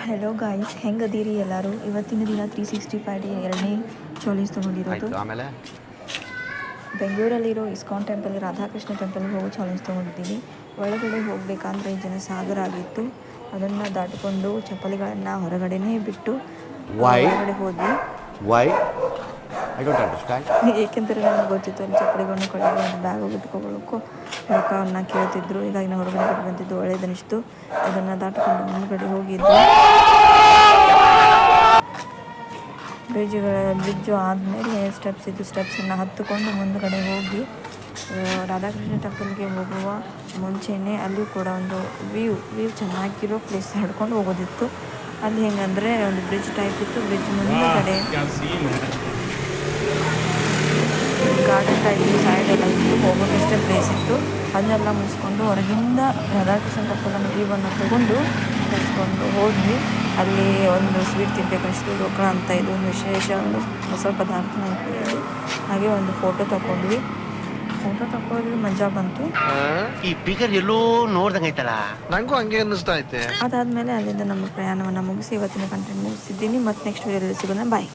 Hello guys, ಹೆಂಗದೀರಿ ಎಲ್ಲರೂ? ಇವತ್ತಿನ ದಿನ 365 ಡೇ ಎರಡನೇ ಚಾಲೆಂಜ್ ತೊಗೊಂಡಿರೋದು. ಆಮೇಲೆ ಬೆಂಗಳೂರಲ್ಲಿರೋ ಇಸ್ಕಾನ್ ಟೆಂಪಲ್, ರಾಧಾಕೃಷ್ಣ ಟೆಂಪಲ್ಗೆ ಹೋಗೋ ಚಾಲೆಂಜ್ ತೊಗೊಂಡಿದ್ದೀನಿ. ಒಳಗಡೆ ಹೋಗಬೇಕಂದ್ರೆ ಜನಸಾಗರ ಆಗಿತ್ತು. ಅದನ್ನು ದಾಟಿಕೊಂಡು ಚಪ್ಪಲಿಗಳನ್ನು ಹೊರಗಡೆನೇ ಬಿಟ್ಟು ಒಳಗಡೆ ಹೋದ್ವಿ. ಏಕೆಂದರೆ ನನಗೆ ಗೊತ್ತಿತ್ತು ಅಲ್ಲಿ ಚಪ್ಪಲಿಗಳನ್ನು ಕೊಳ್ಳೋದು, ಒಂದು ಬ್ಯಾಗ್ ಬಿಟ್ಕೊಳ್ಳೋಕ್ಕೂ ರೊಕ್ಕವನ್ನು ಕೇಳ್ತಿದ್ರು. ಹೀಗಾಗಿ ನಾವು ಹೊರಗಡೆ ಬಿಟ್ಟು ಬಂದಿದ್ದು ಒಳ್ಳೆಯದನಿಸ್ತು. ಅದನ್ನು ದಾಟಿಕೊಂಡು ಮುಂದ್ಗಡೆ ಹೋಗಿದ್ದು. ಬ್ರಿಡ್ಜು ಆದಮೇಲೆ ಸ್ಟೆಪ್ಸನ್ನು ಹತ್ತುಕೊಂಡು ಮುಂದ್ಗಡೆ ಹೋಗಿ ರಾಧಾಕೃಷ್ಣ ಟೆಂಪಲ್ಗೆ ಹೋಗುವ ಮುಂಚೆನೇ ಅಲ್ಲೂ ಕೂಡ ಒಂದು ವ್ಯೂ ಚೆನ್ನಾಗಿರೋ ಪ್ಲೇಸ್ ಹಿಡ್ಕೊಂಡು ಹೋಗೋದಿತ್ತು. ಅಲ್ಲಿ ಹೆಂಗಂದರೆ ಒಂದು ಬ್ರಿಡ್ಜ್ ಟೈಪ್ ಇತ್ತು. ಬ್ರಿಡ್ಜ್ ಮುಂದಗಡೆ ಗಾರ್ಡನ್ ಟೈಪ್ ಸೈಡೆಲ್ಲ ಇತ್ತು. ಹೋಗೋದಷ್ಟೇ ಪ್ಲೇಸ್ ಇತ್ತು. ಅದನ್ನೆಲ್ಲ ಮುಗಿಸ್ಕೊಂಡು ಹೊರಗಿಂದ ರಾಧಾಕೃಷ್ಣ ಟೆಂಪಲನ್ನು ವ್ಯೂವನ್ನು ತಗೊಂಡು ಮುಗಿಸ್ಕೊಂಡು ಹೋದ್ವಿ. ಅಲ್ಲಿ ಒಂದು ಸ್ವೀಟ್ ತಿನ್ನಬೇಕಷ್ಟು ಢೋಕ್ಲಾ ಅಂತ ಇದು ಒಂದು ವಿಶೇಷ ಒಂದು ಹೊಸ ಪದಾರ್ಥನ ಇತ್ತು. ಹಾಗೆ ಒಂದು ಫೋಟೋ ತಗೊಂಡ್ವಿ ಮಜಾ ಬಂತು. ಈ ಪಿಗರ್ ಎಲ್ಲೋ ನೋಡ್ದಂಗೈತಲ್ಲ, ನಂಗೂ ಹಂಗೆ ಅನ್ನಿಸ್ತಾ ಐತೆ. ಅದಾದಮೇಲೆ ಅಲ್ಲಿಂದ ನಮ್ಮ ಪ್ರಯಾಣವನ್ನು ಮುಗಿಸಿ ಇವತ್ತಿನ ಕಂಟೆಂಟ್ ಮುಗಿಸಿದ್ದೀನಿ. ಮತ್ತೆ ನೆಕ್ಸ್ಟ್ ವಿಡಿಯೋದಲ್ಲಿ ಸಿಗೋಣ. ಬಾಯ್.